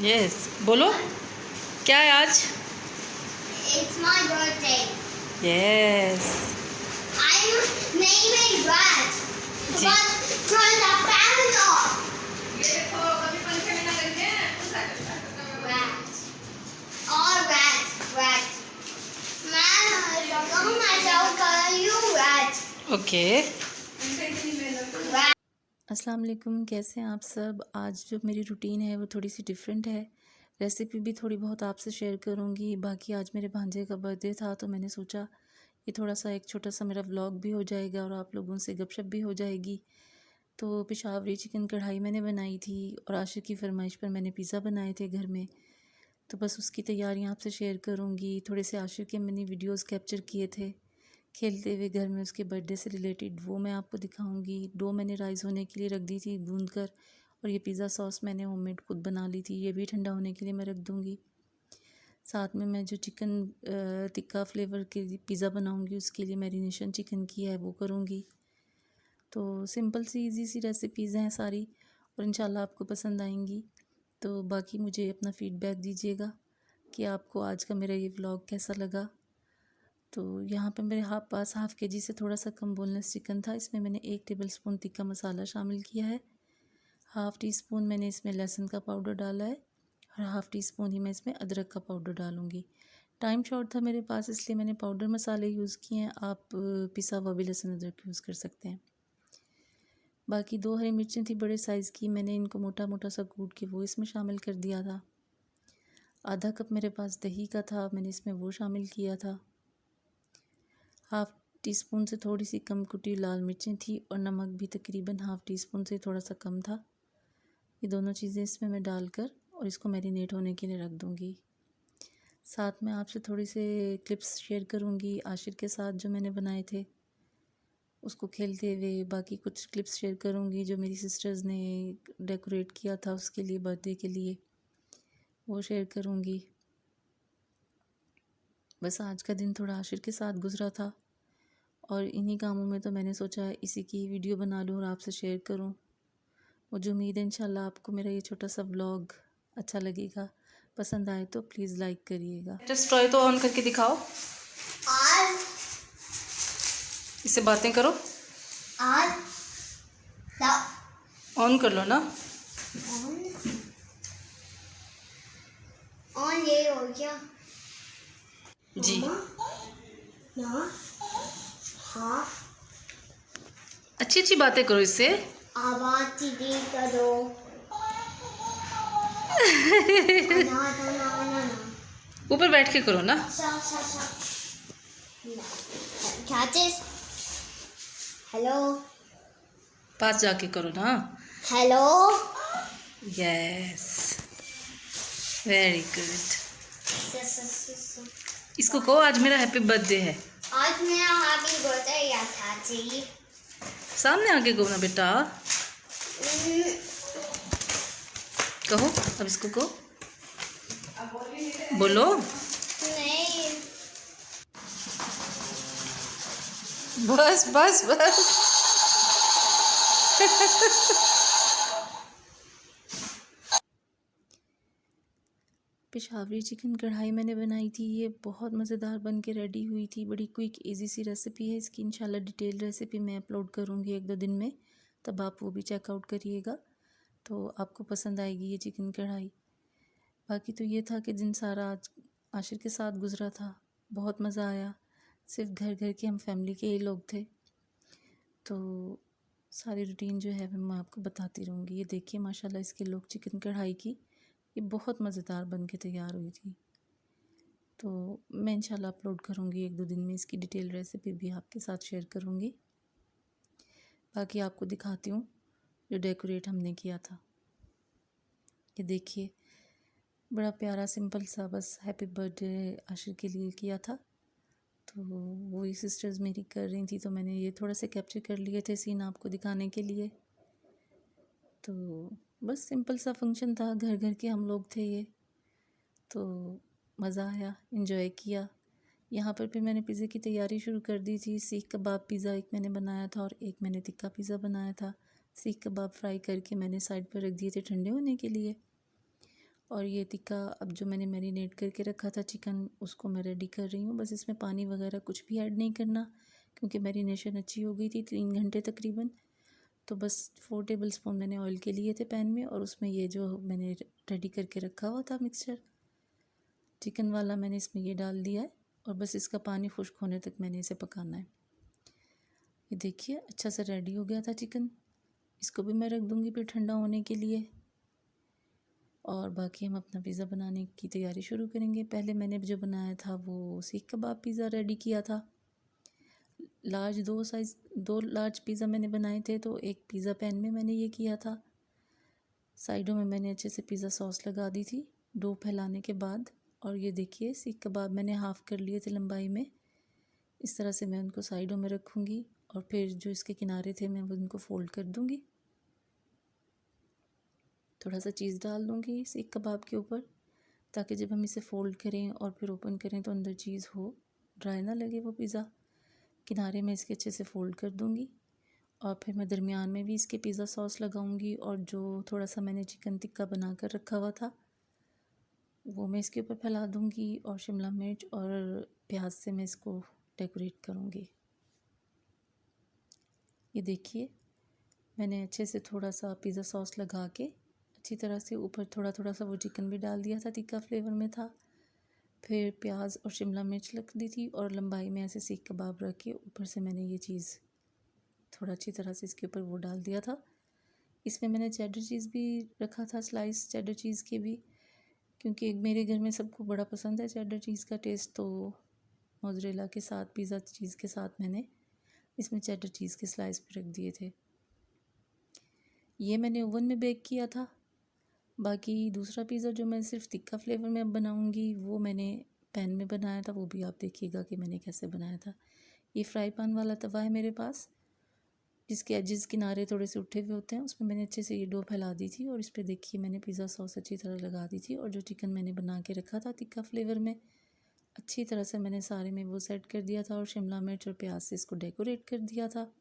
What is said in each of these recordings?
Yes बोलो क्या है आज? It's my birthday. यस नहीं मेरी बात जी। बस turn the fans off. ये देखो कभी पंखे में ना लगे Rats. All rats. Man, come myself, call you rats. Okay. Rats. अस्सलाम वालेकुम, कैसे हैं आप सब? आज जो मेरी रूटीन है वो थोड़ी सी डिफरेंट है। रेसिपी भी थोड़ी बहुत आपसे शेयर करूंगी। बाकी आज मेरे भांजे का बर्थडे था तो मैंने सोचा ये थोड़ा सा एक छोटा सा मेरा व्लॉग भी हो जाएगा और आप लोगों से गपशप भी हो जाएगी। तो पेशावरी चिकन कढ़ाई मैंने बनाई थी और आशिक की फरमाइश पर मैंने पिज़्ज़ा बनाए थे घर में। तो बस उसकी तैयारियां आपसे शेयर करूंगी। थोड़े से आशिक के मैंने वीडियोस कैप्चर किए थे खेलते हुए घर में, उसके बर्थडे से रिलेटेड, वो मैं आपको दिखाऊंगी। डो मैंने राइस होने के लिए रख दी थी गूंद कर, और ये पिज़्ज़ा सॉस मैंने होममेड खुद बना ली थी, ये भी ठंडा होने के लिए मैं रख दूंगी। साथ में मैं जो चिकन टिक्का फ्लेवर के पिज़्ज़ा बनाऊंगी उसके लिए मैरिनेशन चिकन की है वो करूंगी। तो सिंपल सी इजी सी रेसिपीज़ हैं सारी और इंशाल्लाह आपको पसंद आएंगी। तो बाकी मुझे अपना फ़ीडबैक दीजिएगा कि आपको आज का मेरा ये व्लॉग कैसा लगा। तो यहाँ पे मेरे पास हाफ़ के जी से थोड़ा सा कम बोनलेस चिकन था। इसमें मैंने 1 टेबलस्पून तिक्का मसाला शामिल किया है। हाफ़ टी स्पून मैंने इसमें लहसुन का पाउडर डाला है और हाफ़ टी स्पून ही मैं इसमें अदरक का पाउडर डालूँगी। टाइम शॉर्ट था मेरे पास इसलिए मैंने पाउडर मसाले यूज़ किए हैं। आप पिसा हुआ भी लहसुन अदरक यूज़ कर सकते हैं। बाकी 2 हरी मिर्चें थी बड़े साइज़ की, मैंने इनको मोटा मोटा सा कूट के वो इसमें शामिल कर दिया था। आधा कप मेरे पास दही का था, मैंने इसमें वो शामिल किया था। हाफ़ टी स्पून से थोड़ी सी कम कुटी लाल मिर्चें थी और नमक भी तकरीबन हाफ़ टी स्पून से थोड़ा सा कम था। ये दोनों चीज़ें इसमें मैं डालकर और इसको मैरिनेट होने के लिए रख दूँगी। साथ में आपसे थोड़ी से क्लिप्स शेयर करूँगी आशिर के साथ जो मैंने बनाए थे उसको खेलते हुए। बाकी कुछ क्लिप्स शेयर करूँगी जो मेरी सिस्टर्स ने डेकोरेट किया था उसके लिए, बर्थडे के लिए, वो शेयर करूँगी। बस आज का दिन थोड़ा आशिर के साथ गुजरा था और इन्हीं कामों में तो मैंने सोचा इसी की वीडियो बना लूँ और आपसे शेयर करूँ। मुझे उम्मीद है इंशाल्लाह आपको मेरा ये छोटा सा व्लॉग अच्छा लगेगा। पसंद आए तो प्लीज़ लाइक करिएगा। टॉय तो ऑन करके दिखाओ, आज इससे बातें करो। आज दा ऑन कर लो ना। ऑन ये हो गया जी ना। हाँ अच्छी अच्छी बातें करो इससे। आवाज सीधी करो। ना ऊपर बैठ के करो ना। catches हेलो पास जाके करो ना। Hello yes very good. इसको कहो आज मेरा हैप्पी बर्थडे है। आज मेरा हैप्पी बर्थडे या चाची। सामने आके कहो ना बेटा। कहो अब इसको कहो, बोलो। नहीं बस बस बस। पेशावरी चिकन कढ़ाई मैंने बनाई थी, ये बहुत मज़ेदार बन के रेडी हुई थी। बड़ी क्विक इजी सी रेसिपी है इसकी। इंशाल्लाह डिटेल रेसिपी मैं अपलोड करूँगी 1-2 दिन में, तब आप वो भी चेकआउट करिएगा तो आपको पसंद आएगी ये चिकन कढ़ाई। बाकी तो ये था कि दिन सारा आज आशिर के साथ गुजरा था, बहुत मज़ा आया। सिर्फ घर घर के हम फैमिली के ही लोग थे, तो सारी रूटीन जो है मैं आपको बताती रहूँगी। ये देखिए माशाल्लाह इसके लोग चिकन कढ़ाई की, ये बहुत मज़ेदार बन के तैयार हुई थी। तो मैं इंशाल्लाह अपलोड करूँगी 1-2 दिन में, इसकी डिटेल रेसिपी भी आपके साथ शेयर करूँगी। बाकी आपको दिखाती हूँ जो डेकोरेट हमने किया था। ये देखिए बड़ा प्यारा सिंपल सा बस हैप्पी बर्थडे आशिर के लिए किया था। तो वही सिस्टर्स मेरी कर रही थी तो मैंने ये थोड़ा से कैप्चर कर लिए थे सीन आपको दिखाने के लिए। तो बस सिंपल सा फंक्शन था, घर घर के हम लोग थे ये, तो मज़ा आया, इन्जॉय किया। यहाँ पर फिर मैंने पिज़्ज़े की तैयारी शुरू कर दी थी। सीख कबाब पिज़्ज़ा एक मैंने बनाया था और एक मैंने तिक्का पिज़्ज़ा बनाया था। सीख कबाब फ्राई करके मैंने साइड पर रख दिए थे ठंडे होने के लिए। और ये टिक्का अब जो मैंने मैरिनेट करके रखा था चिकन, उसको मैं रेडी कर रही हूँ। बस इसमें पानी वगैरह कुछ भी ऐड नहीं करना, क्योंकि मैरिनेशन अच्छी हो गई थी 3 घंटे तकरीबन। तो बस 4 टेबल स्पून मैंने ऑयल के लिए थे पैन में, और उसमें ये जो मैंने रेडी करके रखा हुआ था मिक्सचर चिकन वाला, मैंने इसमें ये डाल दिया है। और बस इसका पानी खुश्क होने तक मैंने इसे पकाना है। ये देखिए अच्छा सा रेडी हो गया था चिकन। इसको भी मैं रख दूँगी फिर ठंडा होने के लिए। और बाकी हम अपना पिज़्ज़ा बनाने की तैयारी शुरू करेंगे। पहले मैंने जो बनाया था वो सीख कबाब पिज़्ज़ा रेडी किया था। दो लार्ज पिज़्ज़ा मैंने बनाए थे, तो एक पिज़्ज़ा पैन में मैंने ये किया था। साइडों में मैंने अच्छे से पिज़्ज़ा सॉस लगा दी थी डो फैलाने के बाद। और ये देखिए सीख कबाब मैंने हाफ़ कर लिए थे लंबाई में। इस तरह से मैं उनको साइडों में रखूँगी, और फिर जो इसके किनारे थे मैं उनको फ़ोल्ड कर दूँगी। थोड़ा सा चीज़ डाल दूँगी सीख कबाब के ऊपर, ताकि जब हम इसे फ़ोल्ड करें और फिर ओपन करें तो अंदर चीज़ हो, ड्राई ना लगे वो पिज़्ज़ा। किनारे में इसके अच्छे से फ़ोल्ड कर दूँगी, और फिर मैं दरमियान में भी इसके पिज़्ज़ा सॉस लगाऊँगी। और जो थोड़ा सा मैंने चिकन टिक्का बना कर रखा हुआ था वो मैं इसके ऊपर फैला दूँगी, और शिमला मिर्च और प्याज से मैं इसको डेकोरेट करूँगी। ये देखिए मैंने अच्छे से थोड़ा सा पिज़्ज़ा सॉस लगा के अच्छी तरह से ऊपर थोड़ा थोड़ा सा वो चिकन भी डाल दिया था, टिक्का फ्लेवर में था। फिर प्याज और शिमला मिर्च रख दी थी, और लंबाई में ऐसे सीख कबाब रख के ऊपर से मैंने ये चीज़ थोड़ा अच्छी तरह से इसके ऊपर वो डाल दिया था। इसमें मैंने चेडर चीज़ भी रखा था, स्लाइस चेडर चीज़ के भी, क्योंकि मेरे घर में सबको बड़ा पसंद है चेडर चीज़ का टेस्ट। तो मोज़रेला के साथ, पिज़्ज़ा चीज़ के साथ मैंने इसमें चेडर चीज़ के स्लाइस भी रख दिए थे। ये मैंने ओवन में बेक किया था। बाकी दूसरा पिज़्ज़ा जो मैं सिर्फ टिक्का फ्लेवर में अब बनाऊँगी वो मैंने पैन में बनाया था, वो भी आप देखिएगा कि मैंने कैसे बनाया था। ये फ्राई पैन वाला तवा है मेरे पास, जिसके एजेस किनारे थोड़े से उठे हुए होते हैं। उसमें मैंने अच्छे से ये डो फैला दी थी, और इस पर देखिए मैंने पिज़्ज़ा सॉस अच्छी तरह लगा दी थी। और जो चिकन मैंने बना के रखा था टिक्का फ्लेवर में, अच्छी तरह से मैंने सारे में वो सेट कर दिया था, और शिमला मिर्च और प्याज से इसको डेकोरेट कर दिया था।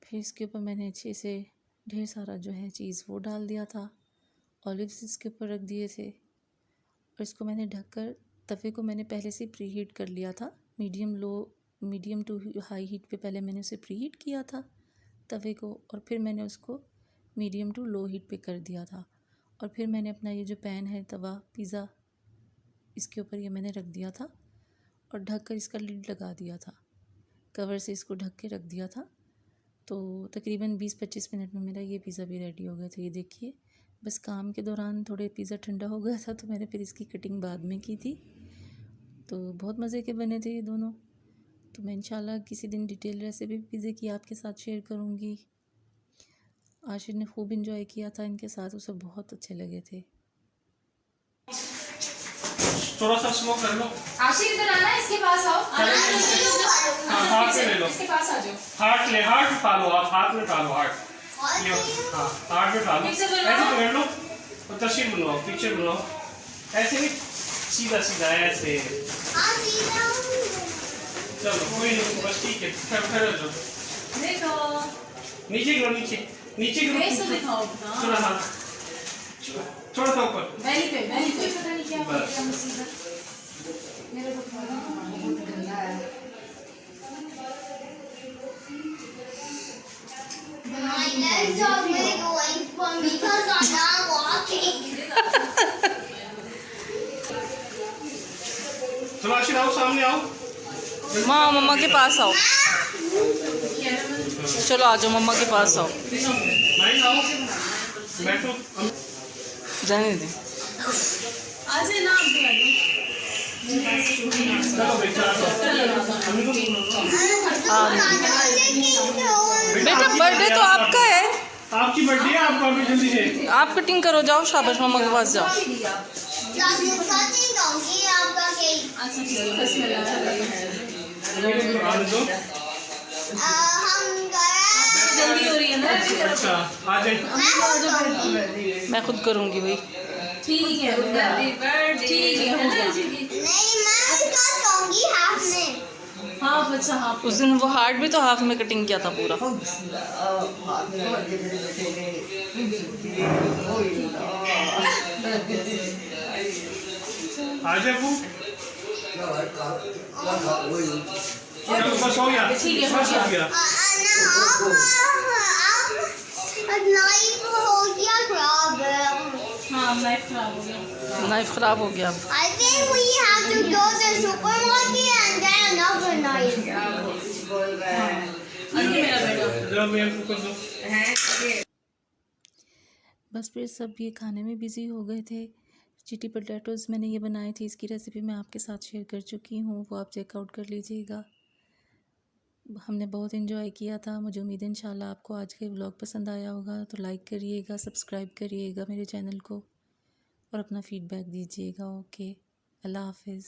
फिर इसके ऊपर मैंने अच्छे से ढेर सारा जो है चीज़ वो डाल दिया था। ऑलिव्स इसके ऊपर रख दिए थे, और इसको मैंने ढककर, तवे को मैंने पहले से प्री हीट कर लिया था। मीडियम टू हाई हीट पे पहले मैंने उसे प्री हीट किया था तवे को, और फिर मैंने उसको मीडियम टू लो हीट पे कर दिया था। और फिर मैंने अपना ये जो पैन है तवा पिज़्ज़ा, इसके ऊपर ये मैंने रख दिया था, और ढक कर इसका लिड लगा दिया था। कवर से इसको ढक के रख दिया था। तो तकरीबन 20-25 मिनट में मेरा ये पिज़्ज़ा भी रेडी हो गया था। ये देखिए बस काम के दौरान थोड़े पिज़्ज़ा ठंडा हो गया था, तो मैंने फिर इसकी कटिंग बाद में की थी। तो बहुत मज़े के बने थे ये दोनों। तो मैं इंशाल्लाह किसी दिन डिटेल रेसिपी पिज़्ज़े की आपके साथ शेयर करूँगी। आशिर ने खूब इंजॉय किया था इनके साथ, उसे बहुत अच्छे लगे थे। थोड़ा सा स्लो कर लो। आशिक इधर आना, इसके पास आओ। हाँ, हाथ से ले लो। इसके पास आ जाओ। हाथ में डालो, आप हाथ में डालो, ये हाँ हाथ में डालो। ऐसे पकड़ लो और तस्वीर बनाओ, पिक्चर बनाओ। ऐसे नहीं, सीधा सीधा ऐसे। चलो कोई नहीं, बस ठीक है, खड़े हो जाओ। देखो नीचे गिरो, नीचे गिरो। फेस तो दिखाओ थोड़ा हाथ, थोड़ा सा ऊपर। बेली पे पता नहीं क्या हो गया मुसीबत। मेरे को बहुत गंदा है। My legs are wiggling because I'm not walking. चलो आशिर आओ, सामने आओ। माँ मम्मा के पास आओ, चलो आ जाओ, मम्मा के पास आओ। नहीं आओ, बैठो। जाने दे। आज ना आप भी आ जाओ। चलो बेटा, बेटा बर्थडे तो आपका है, आपकी बर्थडे है, आप अभी जल्दी से आप कटिंग करो, जाओ शाबाश, मम्मा के पास जाओ। आपका केक अच्छा बिस्मिल्लाह। आने दो। हम गए जल्दी हो रही है ना। अच्छा आ जाए। मैं खुद करूँगी भाई। ठीक है, हैप्पी बर्थडे। ठीक है, हो गया। नहीं मैं काटूंगी हाथ में। हाफ अच्छा हाफ उस दिन वो हार्ट भी तो हाफ में कटिंग किया था पूरा। आ जा वो बस हो गया, ठीक है, बस हो गया। नाइफ हो गया खराब। हाँ नाइफ खराब हो गया। नाइफ ख़राब हो गया। I think we have to go to the supermarket and get another knife. ये मेरा बेटा लो मेरे को कर दो। बस फिर सब ये खाने में बिज़ी हो गए थे। चिटी पोटैटोज़ मैंने ये बनाए थे, इसकी रेसिपी मैं आपके साथ शेयर कर चुकी हूँ, वो आप चेकआउट कर लीजिएगा। हमने बहुत इन्जॉय किया था। मुझे उम्मीद है इंशाल्लाह आपको आज के व्लॉग पसंद आया होगा, तो लाइक करिएगा, सब्सक्राइब करिएगा मेरे चैनल को और अपना फ़ीडबैक दीजिएगा। ओके, अल्लाह हाफिज़।